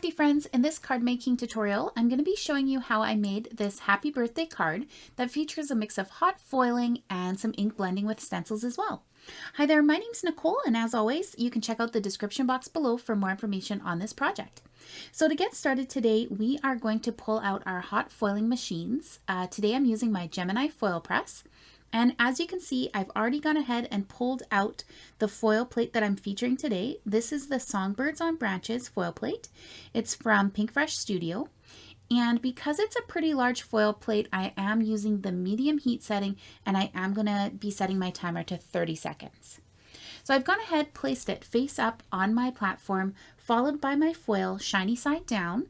Happy friends, in this card making tutorial, I'm going to be showing you how I made this happy birthday card that features a mix of hot foiling and some ink blending with stencils as well. Hi there, my name's Nicole, and as always, you can check out the description box below for more information on this project. So to get started today, we are going to pull out our hot foiling machines. Today I'm using my Gemini Foilpress. And as you can see, I've already gone ahead and pulled out the foil plate that I'm featuring today. This is the Songbirds on Branches foil plate. It's from Pinkfresh Studio. And because it's a pretty large foil plate, I am using the medium heat setting, and I am going to be setting my timer to 30 seconds. So I've gone ahead, placed it face up on my platform, followed by my foil shiny side down.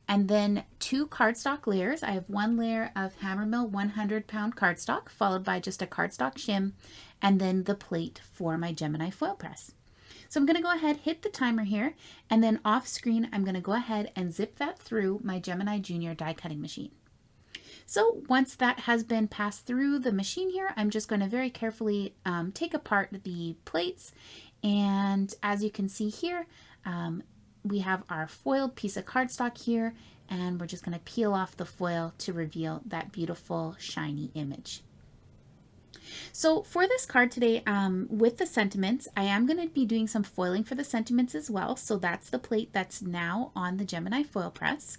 And then 2 cardstock layers. I have 1 layer of Hammermill 100-pound cardstock, followed by just a cardstock shim, and then the plate for my Gemini Foilpress. So I'm going to go ahead, hit the timer here, and then off screen, I'm going to go ahead and zip that through my Gemini Junior die cutting machine. So once that has been passed through the machine here, I'm just going to very carefully take apart the plates. And as you can see here, we have our foiled piece of cardstock here, and we're just going to peel off the foil to reveal that beautiful shiny image. So for this card today, with the sentiments, I am going to be doing some foiling for the sentiments as well. So that's the plate that's now on the Gemini Foilpress.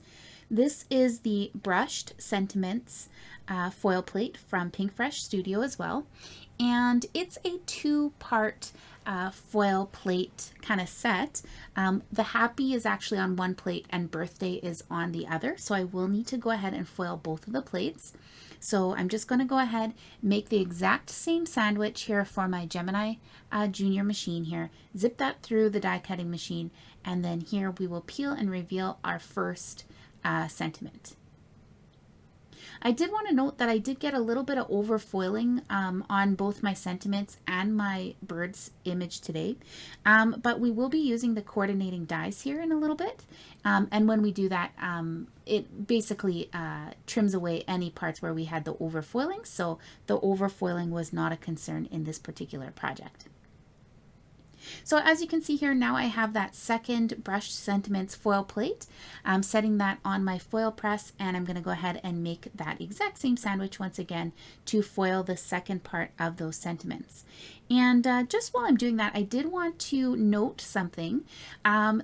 This is the brushed sentiments foil plate from Pinkfresh Studio as well. And it's a 2-part foil plate kind of set. The happy is actually on one plate and birthday is on the other. So I will need to go ahead and foil both of the plates. So I'm just going to go ahead, make the exact same sandwich here for my Gemini Junior machine here, zip that through the die cutting machine, and then here we will peel and reveal our first sentiment. I did want to note that I did get a little bit of over foiling on both my sentiments and my bird's image today, but we will be using the coordinating dies here in a little bit, and when we do that, it basically trims away any parts where we had the over foiling, so the over foiling was not a concern in this particular project. So as you can see here, now I have that second brushed sentiments foil plate. I'm setting that on my foil press, and I'm going to go ahead and make that exact same sandwich once again to foil the second part of those sentiments. And just while I'm doing that, I did want to note something.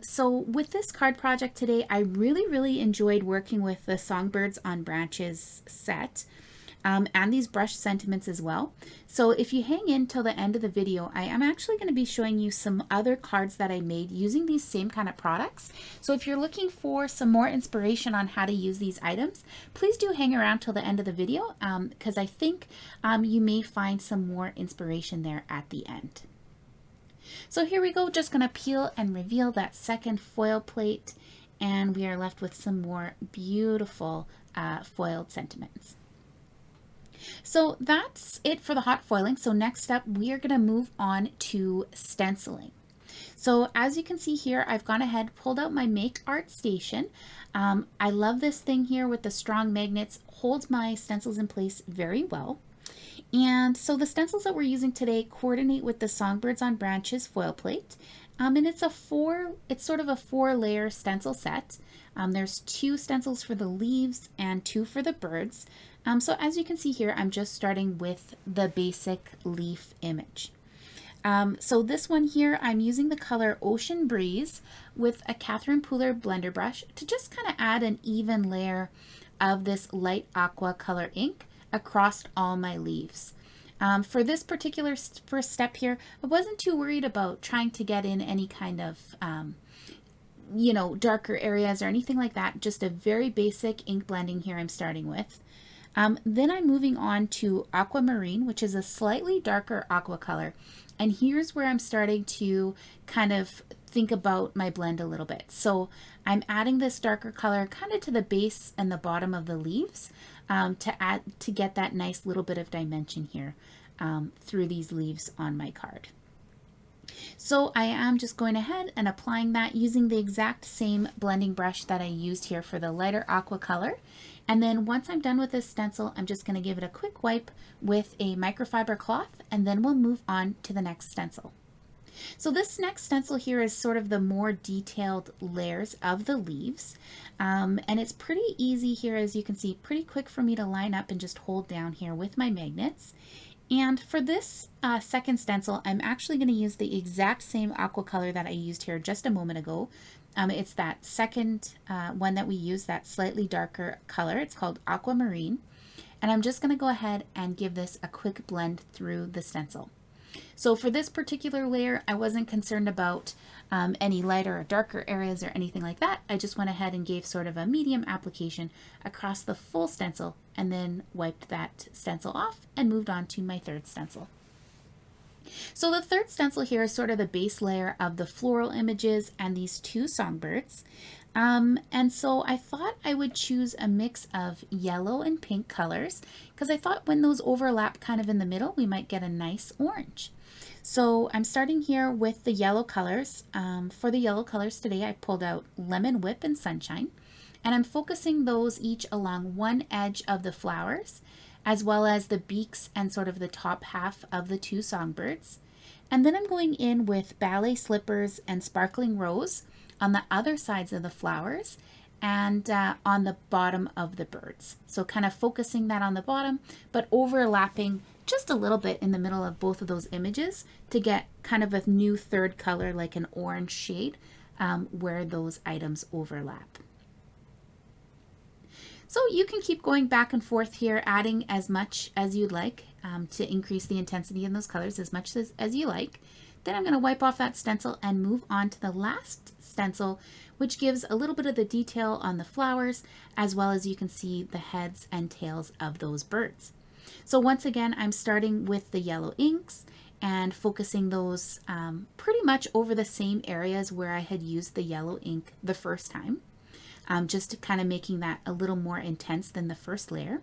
So with this card project today, I really enjoyed working with the Songbirds on Branches set. And these brushed sentiments as well. So if you hang in till the end of the video, I am actually going to be showing you some other cards that I made using these same kind of products. So if you're looking for some more inspiration on how to use these items, please do hang around till the end of the video, because I think you may find some more inspiration there at the end. So here we go, just going to peel and reveal that second foil plate, and we are left with some more beautiful foiled sentiments. So that's it for the hot foiling. So next up, we are going to move on to stenciling. So as you can see here, I've gone ahead, pulled out my Make Art Station. I love this thing here with the strong magnets, holds my stencils in place very well. And so the stencils that we're using today coordinate with the Songbirds on Branches foil plate. And it's sort of a 4-layer stencil set. There's 2 stencils for the leaves and 2 for the birds. So as you can see here, I'm just starting with the basic leaf image. So this one here, I'm using the color Ocean Breeze with a Catherine Pooler blender brush to just kind of add an even layer of this light aqua color ink across all my leaves. For this particular first step here, I wasn't too worried about trying to get in any kind of darker areas or anything like that. Just a very basic ink blending here I'm starting with. Then I'm moving on to Aquamarine, which is a slightly darker aqua color. And here's where I'm starting to kind of think about my blend a little bit. So I'm adding this darker color kind of to the base and the bottom of the leaves to get that nice little bit of dimension here through these leaves on my card. So I am just going ahead and applying that using the exact same blending brush that I used here for the lighter aqua color. And then once I'm done with this stencil, I'm just going to give it a quick wipe with a microfiber cloth, and then we'll move on to the next stencil. So this next stencil here is sort of the more detailed layers of the leaves. And it's pretty easy here, as you can see, pretty quick for me to line up and just hold down here with my magnets. And for this second stencil, I'm actually going to use the exact same aqua color that I used here just a moment ago. It's that second one that we use, that slightly darker color. It's called Aquamarine. And I'm just going to go ahead and give this a quick blend through the stencil. So for this particular layer, I wasn't concerned about any lighter or darker areas or anything like that. I just went ahead and gave sort of a medium application across the full stencil and then wiped that stencil off and moved on to my third stencil. So the third stencil here is sort of the base layer of the floral images and these two songbirds. And so I thought I would choose a mix of yellow and pink colors because I thought when those overlap kind of in the middle, we might get a nice orange. So I'm starting here with the yellow colors. For the yellow colors today, I pulled out Lemon Whip and Sunshine, and I'm focusing those each along one edge of the flowers, as well as the beaks and sort of the top half of the two songbirds. And then I'm going in with Ballet Slippers and Sparkling Rose on the other sides of the flowers and on the bottom of the birds. So kind of focusing that on the bottom, but overlapping just a little bit in the middle of both of those images to get kind of a new third color, like an orange shade, where those items overlap. So you can keep going back and forth here, adding as much as you'd like to increase the intensity in those colors as much as you like. Then I'm going to wipe off that stencil and move on to the last stencil, which gives a little bit of the detail on the flowers, as well as you can see the heads and tails of those birds. So once again, I'm starting with the yellow inks and focusing those pretty much over the same areas where I had used the yellow ink the first time, just to kind of making that a little more intense than the first layer.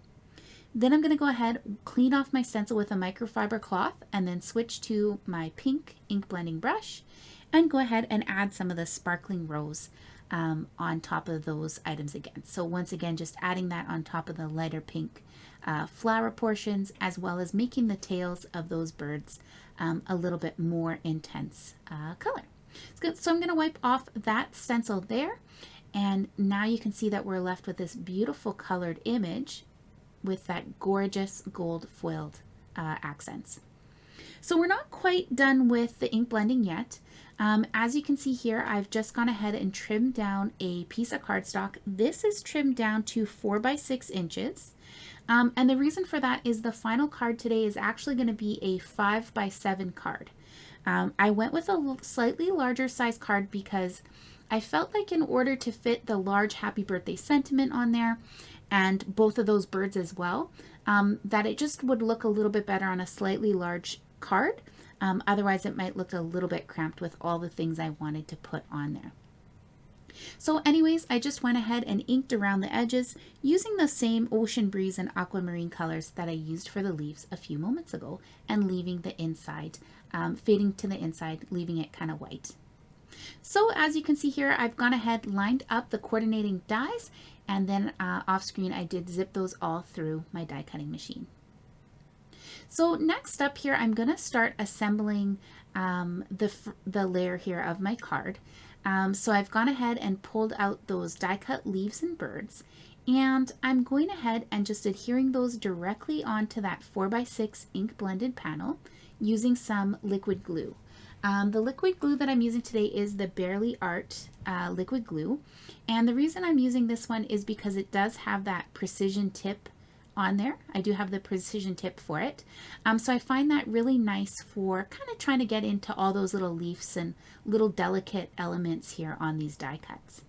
Then I'm going to go ahead, clean off my stencil with a microfiber cloth, and then switch to my pink ink blending brush and go ahead and add some of the Sparkling Rose on top of those items again. So once again, just adding that on top of the lighter pink flower portions, as well as making the tails of those birds a little bit more intense color. So I'm going to wipe off that stencil there, and now you can see that we're left with this beautiful colored image with that gorgeous gold foiled accents. So we're not quite done with the ink blending yet. As you can see here, I've just gone ahead and trimmed down a piece of cardstock. This is trimmed down to 4 by 6 inches. And the reason for that is the final card today is actually going to be a 5 by 7 card. I went with a slightly larger size card because I felt like in order to fit the large happy birthday sentiment on there, and both of those birds as well, that it just would look a little bit better on a slightly large card. Otherwise it might look a little bit cramped with all the things I wanted to put on there. So anyways, I just went ahead and inked around the edges using the same Ocean Breeze and Aquamarine colors that I used for the leaves a few moments ago, and leaving the inside, fading to the inside, leaving it kind of white. So as you can see here, I've gone ahead, lined up the coordinating dies, and then off screen I did zip those all through my die cutting machine. So next up here, I'm going to start assembling the layer here of my card. So I've gone ahead and pulled out those die cut leaves and birds, and I'm going ahead and just adhering those directly onto that 4 by 6 ink blended panel using some liquid glue. The liquid glue that I'm using today is the Barely Art liquid glue, and the reason I'm using this one is because it does have that precision tip on there. I do have the precision tip for it, so I find that really nice for kind of trying to get into all those little leaves and little delicate elements here on these die cuts.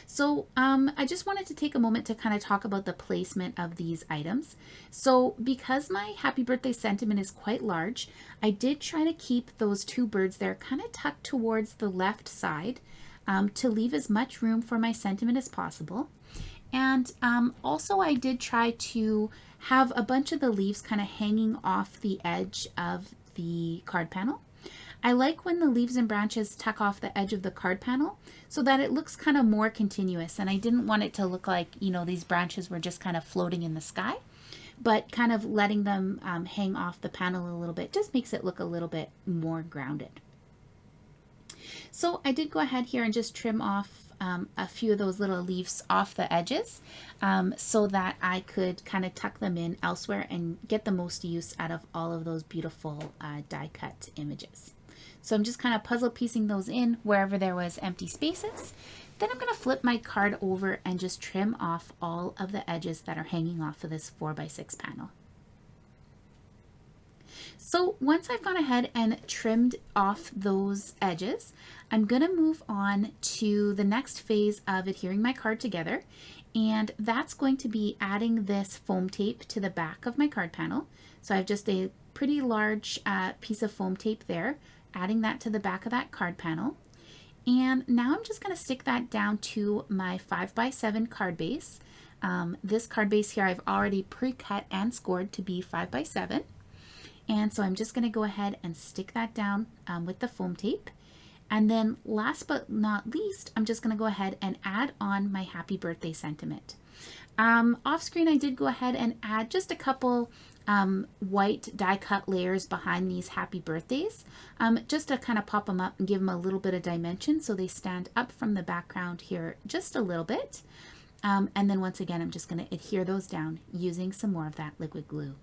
So I just wanted to take a moment to kind of talk about the placement of these items. So because my happy birthday sentiment is quite large, I did try to keep those two birds there kind of tucked towards the left side to leave as much room for my sentiment as possible. And also I did try to have a bunch of the leaves kind of hanging off the edge of the card panel. I like when the leaves and branches tuck off the edge of the card panel so that it looks kind of more continuous, and I didn't want it to look like, you know, these branches were just kind of floating in the sky. but kind of letting them hang off the panel a little bit just makes it look a little bit more grounded. So I did go ahead here and just trim off a few of those little leaves off the edges so that I could kind of tuck them in elsewhere and get the most use out of all of those beautiful die cut images. So I'm just kind of puzzle piecing those in wherever there was empty spaces. Then I'm going to flip my card over and just trim off all of the edges that are hanging off of this 4x6 panel. So once I've gone ahead and trimmed off those edges, I'm going to move on to the next phase of adhering my card together, and that's going to be adding this foam tape to the back of my card panel. So I have just a pretty large piece of foam tape there, adding that to the back of that card panel. And now I'm just going to stick that down to my 5x7 card base. This card base here I've already pre-cut and scored to be 5x7. And so I'm just going to go ahead and stick that down with the foam tape. And then last but not least, I'm just going to go ahead and add on my happy birthday sentiment. Off screen, I did go ahead and add just a couple white die cut layers behind these happy birthdays, just to kind of pop them up and give them a little bit of dimension so they stand up from the background here just a little bit. And then once again, I'm just going to adhere those down using some more of that liquid glue.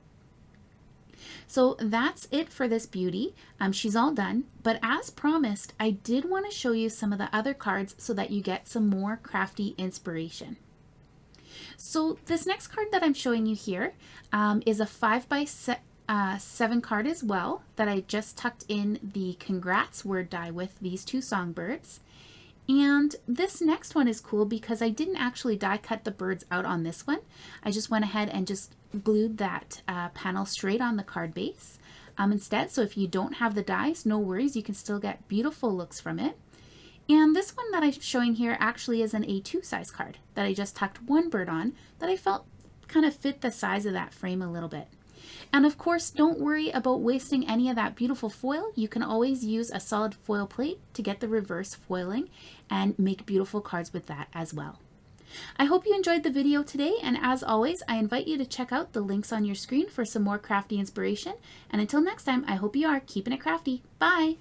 So that's it for this beauty. She's all done, but as promised, I did want to show you some of the other cards so that you get some more crafty inspiration. So this next card that I'm showing you here is a 5x7 card as well that I just tucked in the congrats word die with these two songbirds. And this next one is cool because I didn't actually die cut the birds out on this one. I just went ahead and just glued that panel straight on the card base instead. So if you don't have the dies, no worries, you can still get beautiful looks from it. And this one that I'm showing here actually is an A2 size card that I just tucked one bird on that I felt kind of fit the size of that frame a little bit. And of course, don't worry about wasting any of that beautiful foil. You can always use a solid foil plate to get the reverse foiling and make beautiful cards with that as well. I hope you enjoyed the video today, and as always, I invite you to check out the links on your screen for some more crafty inspiration. And until next time, I hope you are keeping it crafty. Bye!